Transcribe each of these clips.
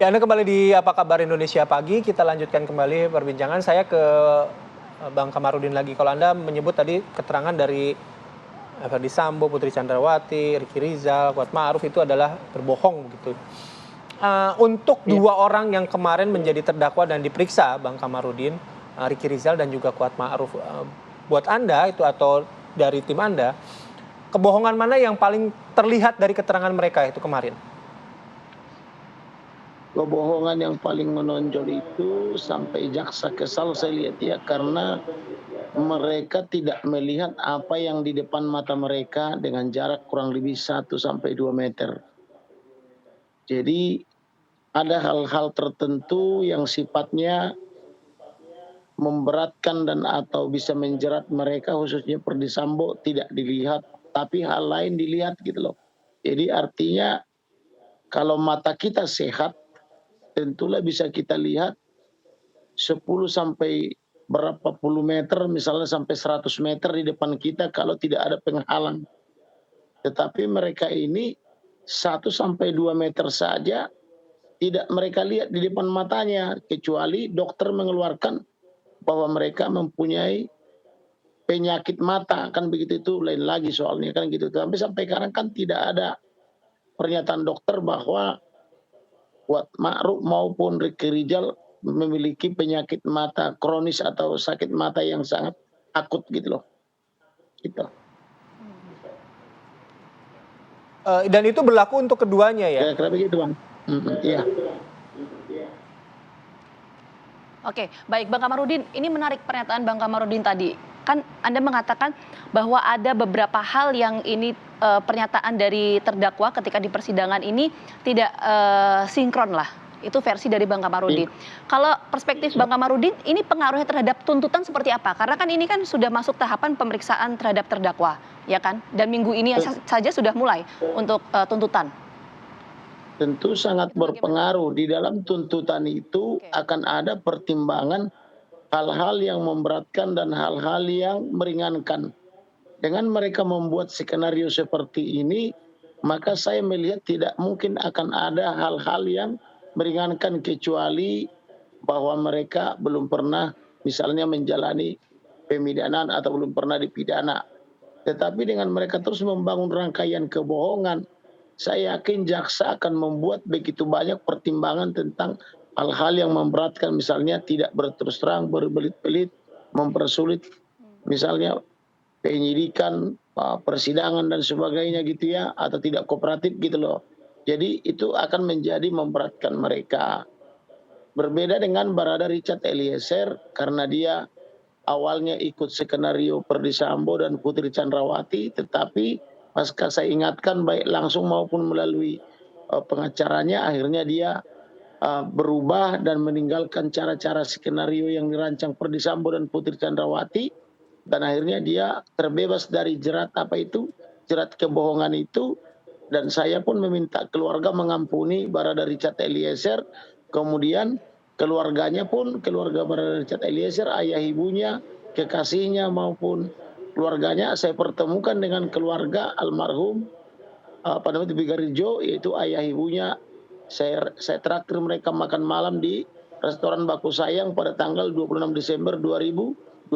Ya, Anda kembali di Apa Kabar Indonesia Pagi. Kita lanjutkan kembali perbincangan. Saya ke Bang Kamarudin lagi. Kalau Anda menyebut tadi keterangan dari Ferdy Sambo, Putri Chandrawati, Ricky Rizal, Kuat Ma'ruf itu adalah berbohong gitu. Untuk Iya. dua orang yang kemarin menjadi terdakwa dan diperiksa, Bang Kamarudin, Ricky Rizal dan juga Kuat Ma'ruf, buat Anda itu atau dari tim Anda, kebohongan mana yang paling terlihat dari keterangan mereka itu kemarin? Kebohongan yang paling menonjol itu sampai jaksa kesal saya lihat ya, karena mereka tidak melihat apa yang di depan mata mereka dengan jarak kurang lebih 1 sampai 2 meter. Jadi ada hal-hal tertentu yang sifatnya memberatkan dan atau bisa menjerat mereka, khususnya Ferdy Sambo, tidak dilihat, tapi hal lain dilihat gitu loh. Jadi artinya kalau mata kita sehat, tentulah bisa kita lihat 10 sampai berapa puluh meter, misalnya sampai 100 meter di depan kita kalau tidak ada penghalang. Tetapi mereka ini 1 sampai 2 meter saja tidak mereka lihat di depan matanya, kecuali dokter mengeluarkan bahwa mereka mempunyai penyakit mata, kan begitu, itu lain lagi soalnya kan gitu. Tapi sampai sekarang kan tidak ada pernyataan dokter bahwa Kuat Ma'ruf maupun Ricky Rizal memiliki penyakit mata kronis atau sakit mata yang sangat akut gitu loh. Gitu. Dan itu berlaku untuk keduanya ya? Kira-kira begitu Bang. Iya. Oke, baik Bang Kamarudin, ini menarik pernyataan Bang Kamarudin tadi. Kan Anda mengatakan bahwa ada beberapa hal yang ini pernyataan dari terdakwa ketika di persidangan ini tidak sinkron lah. Itu versi dari Bang Kamarudin. Kalau perspektif Bang Kamarudin, ini pengaruhnya terhadap tuntutan seperti apa? Karena kan ini kan sudah masuk tahapan pemeriksaan terhadap terdakwa, ya kan? Dan minggu ini saja sudah mulai untuk tuntutan. Tentu sangat berpengaruh. Di dalam tuntutan itu akan ada pertimbangan hal-hal yang memberatkan dan hal-hal yang meringankan. Dengan mereka membuat skenario seperti ini, maka saya melihat tidak mungkin akan ada hal-hal yang meringankan, kecuali bahwa mereka belum pernah misalnya menjalani pemidanaan atau belum pernah dipidana. Tetapi dengan mereka terus membangun rangkaian kebohongan, saya yakin jaksa akan membuat begitu banyak pertimbangan tentang hal-hal yang memberatkan, misalnya tidak berterus terang, berbelit-belit, mempersulit misalnya penyidikan, persidangan dan sebagainya gitu ya, atau tidak kooperatif gitu loh. Jadi itu akan menjadi memberatkan mereka. Berbeda dengan Barada Richard Eliezer, karena dia awalnya ikut skenario Ferdy Sambo dan Putri Chandrawati, tetapi pasca saya ingatkan baik langsung maupun melalui pengacaranya, akhirnya dia berubah dan meninggalkan cara-cara skenario yang dirancang Ferdy Sambo dan Putri Chandrawati, dan akhirnya dia terbebas dari jerat jerat kebohongan itu. Dan saya pun meminta keluarga mengampuni Barada Richard Eliezer, kemudian keluarganya pun, keluarga Barada Richard Eliezer, ayah ibunya, kekasihnya maupun keluarganya, saya pertemukan dengan keluarga almarhum Brigadir Jo, yaitu ayah ibunya. Saya traktir mereka makan malam di restoran Baku Sayang pada tanggal 26 Desember 2022,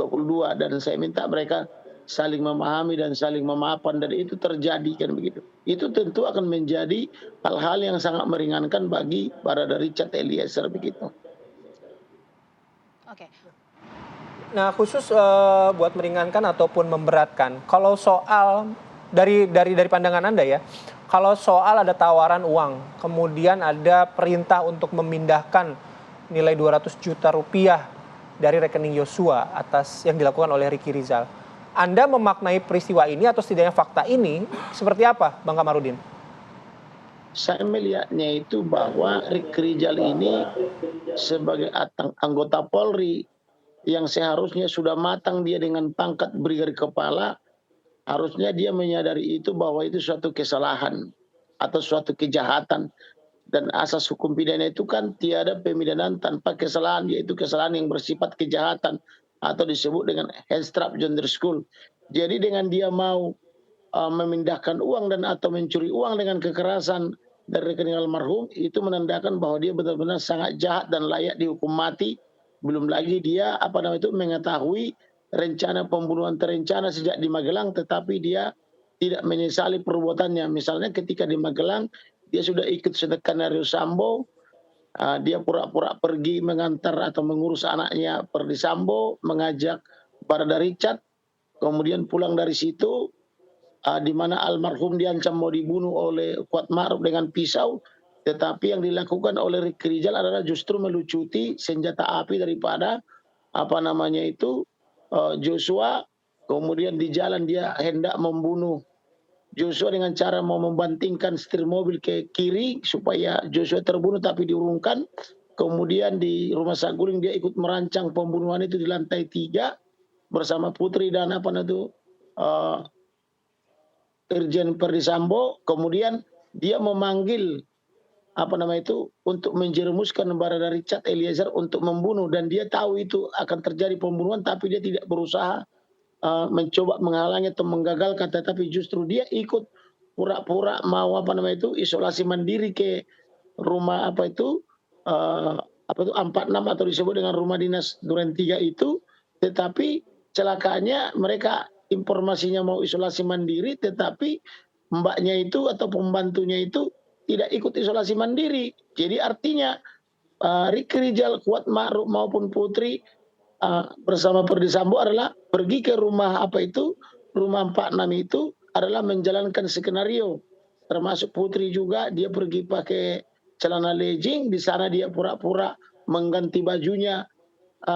dan saya minta mereka saling memahami dan saling memaafkan, dan itu terjadi kan begitu. Itu tentu akan menjadi hal-hal yang sangat meringankan bagi Barada Richard Eliezer begitu. Oke. Nah, khusus buat meringankan ataupun memberatkan, kalau soal dari pandangan Anda ya, kalau soal ada tawaran uang, kemudian ada perintah untuk memindahkan nilai 200 juta rupiah dari rekening Yosua atas yang dilakukan oleh Ricky Rizal, Anda memaknai peristiwa ini atau setidaknya fakta ini seperti apa, Bang Kamarudin? Saya melihatnya itu bahwa Ricky Rizal ini sebagai anggota Polri yang seharusnya sudah matang dia dengan pangkat brigadir kepala, harusnya dia menyadari itu bahwa itu suatu kesalahan atau suatu kejahatan. Dan asas hukum pidana itu kan tiada pemidanaan tanpa kesalahan, yaitu kesalahan yang bersifat kejahatan atau disebut dengan Headstrap Gender School. Jadi dengan dia mau memindahkan uang dan atau mencuri uang dengan kekerasan dari rekening almarhum itu menandakan bahwa dia benar-benar sangat jahat dan layak dihukum mati. Belum lagi dia mengetahui rencana pembunuhan terencana sejak di Magelang, tetapi dia tidak menyesali perbuatannya. Misalnya ketika di Magelang dia sudah ikut skenario Sambo, dia pura-pura pergi mengantar atau mengurus anaknya Perdi Sambo, mengajak Barada Richard, kemudian pulang dari situ di mana almarhum diancam mau dibunuh oleh Kuat Ma'ruf dengan pisau, tetapi yang dilakukan oleh Ricky Rizal adalah justru melucuti senjata api daripada Joshua. Kemudian di jalan dia hendak membunuh Joshua dengan cara mau membantingkan setir mobil ke kiri supaya Joshua terbunuh tapi diurungkan. Kemudian di rumah Saguling dia ikut merancang pembunuhan itu di lantai 3 bersama Putri dan Irjen Perdi Sambo. Kemudian dia memanggil untuk menjerumuskan Barada Richard Eliezer untuk membunuh, dan dia tahu itu akan terjadi pembunuhan tapi dia tidak berusaha mencoba menghalangi atau menggagalkan, tetapi justru dia ikut pura-pura mau isolasi mandiri ke rumah 46 atau disebut dengan rumah dinas Duren 3 itu, tetapi celakanya mereka informasinya mau isolasi mandiri, tetapi mbaknya itu atau pembantunya itu tidak ikut isolasi mandiri. Jadi artinya Ricky Rizal, Kuat Ma'ruf maupun Putri bersama Perdi Sambo adalah pergi ke rumah rumah 46 itu adalah menjalankan skenario. Termasuk Putri juga, dia pergi pakai celana legging, di sana dia pura-pura mengganti bajunya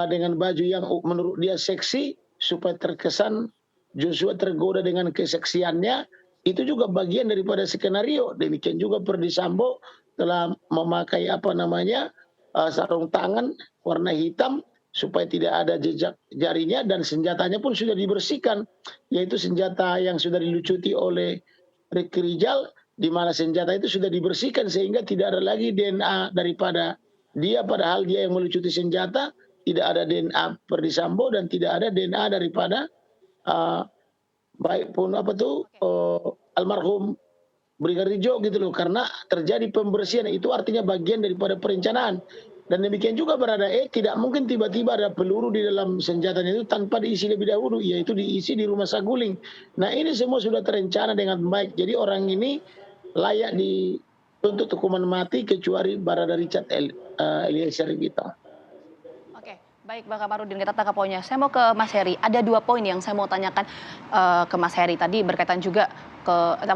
dengan baju yang menurut dia seksi supaya terkesan Joshua tergoda dengan keseksiannya. Itu juga bagian daripada skenario. Demikian juga Perdi Sambo telah memakai sarung tangan warna hitam supaya tidak ada jejak jarinya, dan senjatanya pun sudah dibersihkan, yaitu senjata yang sudah dilucuti oleh Ricky Rizal, di mana senjata itu sudah dibersihkan sehingga tidak ada lagi DNA daripada dia, padahal dia yang melucuti senjata. Tidak ada DNA Perdi Sambo dan tidak ada DNA daripada baik pun almarhum Brigadir Jo gitu loh, karena terjadi pembersihan. Itu artinya bagian daripada perencanaan. Dan demikian juga Barada tidak mungkin tiba-tiba ada peluru di dalam senjatanya itu tanpa diisi lebih dahulu, yaitu diisi di rumah Saguling. Nah ini semua sudah terencana dengan baik. Jadi orang ini layak dituntut hukuman mati kecuali Barada Richard Eliezer gitu. Oke, baik Bang Kamarudin, kita tangkap poinnya. Saya mau ke Mas Heri. Ada 2 poin yang saya mau tanyakan ke Mas Heri tadi berkaitan juga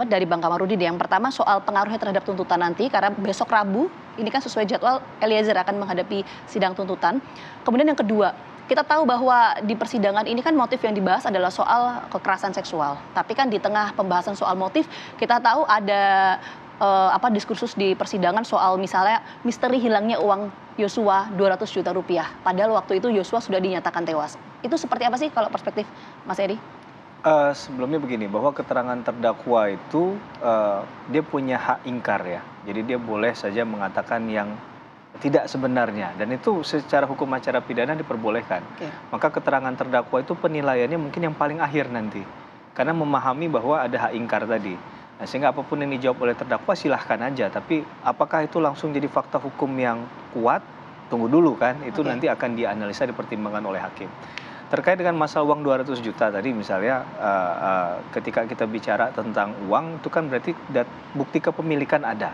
dari Bang Kamarudin. Yang pertama soal pengaruhnya terhadap tuntutan nanti, karena besok Rabu ini kan sesuai jadwal Eliezer akan menghadapi sidang tuntutan. Kemudian yang kedua, kita tahu bahwa di persidangan ini kan motif yang dibahas adalah soal kekerasan seksual. Tapi kan di tengah pembahasan soal motif, kita tahu ada diskursus di persidangan soal misalnya misteri hilangnya uang Yosua 200 juta rupiah. Padahal waktu itu Yosua sudah dinyatakan tewas. Itu seperti apa sih kalau perspektif Mas Heri? Sebelumnya begini, bahwa keterangan terdakwa itu dia punya hak ingkar ya. Jadi dia boleh saja mengatakan yang tidak sebenarnya, dan itu secara hukum acara pidana diperbolehkan. Oke. Maka keterangan terdakwa itu penilaiannya mungkin yang paling akhir nanti, karena memahami bahwa ada hak ingkar tadi. Nah, sehingga apapun yang dijawab oleh terdakwa silahkan aja, tapi apakah itu langsung jadi fakta hukum yang kuat? Tunggu dulu kan, itu nanti akan dianalisa, dipertimbangkan oleh hakim. Terkait dengan masalah uang 200 juta tadi misalnya, ketika kita bicara tentang uang itu kan berarti bukti kepemilikan ada.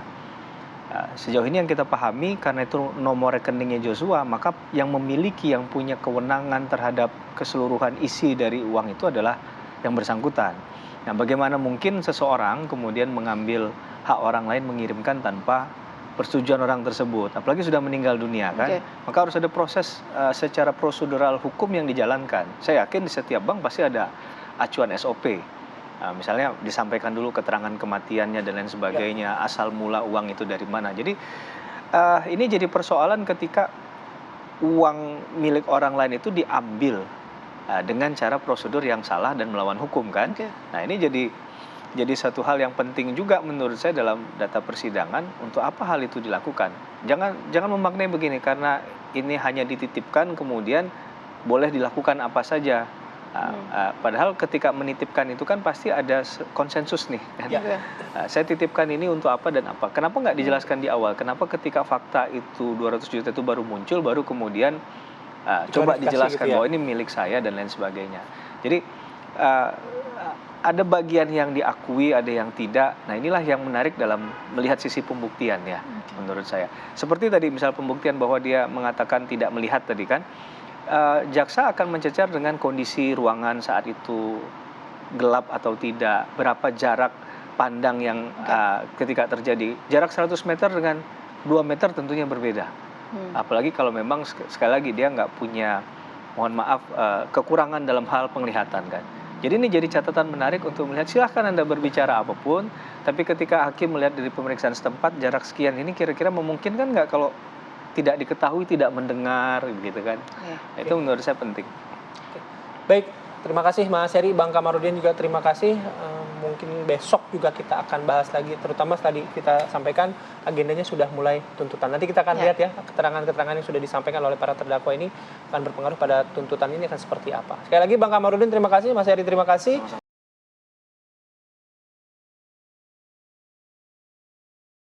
Sejauh ini yang kita pahami, karena itu nomor rekeningnya Joshua, maka yang memiliki, yang punya kewenangan terhadap keseluruhan isi dari uang itu adalah yang bersangkutan. Nah, bagaimana mungkin seseorang kemudian mengambil hak orang lain mengirimkan tanpa persetujuan orang tersebut, apalagi sudah meninggal dunia kan. Maka harus ada proses secara prosedural hukum yang dijalankan. Saya yakin di setiap bank pasti ada acuan SOP. Misalnya disampaikan dulu keterangan kematiannya dan lain sebagainya, asal mula uang itu dari mana. Jadi ini jadi persoalan ketika uang milik orang lain itu diambil dengan cara prosedur yang salah dan melawan hukum kan. Nah, ini jadi satu hal yang penting juga menurut saya dalam data persidangan, untuk apa hal itu dilakukan. Jangan memaknai begini, karena ini hanya dititipkan kemudian boleh dilakukan apa saja. Padahal ketika menitipkan itu kan pasti ada konsensus nih. Kan? Saya titipkan ini untuk apa dan apa. Kenapa nggak dijelaskan di awal? Kenapa ketika fakta itu 200 juta itu baru muncul, baru kemudian coba dijelaskan bahwa ini milik saya dan lain sebagainya. Jadi ada bagian yang diakui, ada yang tidak. Nah inilah yang menarik dalam melihat sisi pembuktian ya, menurut saya. Seperti tadi misal pembuktian bahwa dia mengatakan tidak melihat tadi kan. Jaksa akan mencecar dengan kondisi ruangan saat itu gelap atau tidak, berapa jarak pandang yang ketika terjadi. Jarak 100 meter dengan 2 meter tentunya berbeda. Apalagi kalau memang sekali lagi dia nggak punya, mohon maaf, kekurangan dalam hal penglihatan kan. Jadi ini jadi catatan menarik untuk melihat, silahkan Anda berbicara apapun, tapi ketika hakim melihat dari pemeriksaan setempat jarak sekian ini kira-kira memungkinkan nggak kalau tidak diketahui, tidak mendengar, gitu kan. Nah, itu menurut saya penting. Baik, terima kasih Mas Heri, Bang Kamarudin juga terima kasih. Mungkin besok juga kita akan bahas lagi, terutama tadi kita sampaikan agendanya sudah mulai tuntutan. Nanti kita akan lihat ya, keterangan-keterangan yang sudah disampaikan oleh para terdakwa ini akan berpengaruh pada tuntutan ini akan seperti apa. Sekali lagi Bang Kamarudin terima kasih, Mas Heri terima kasih.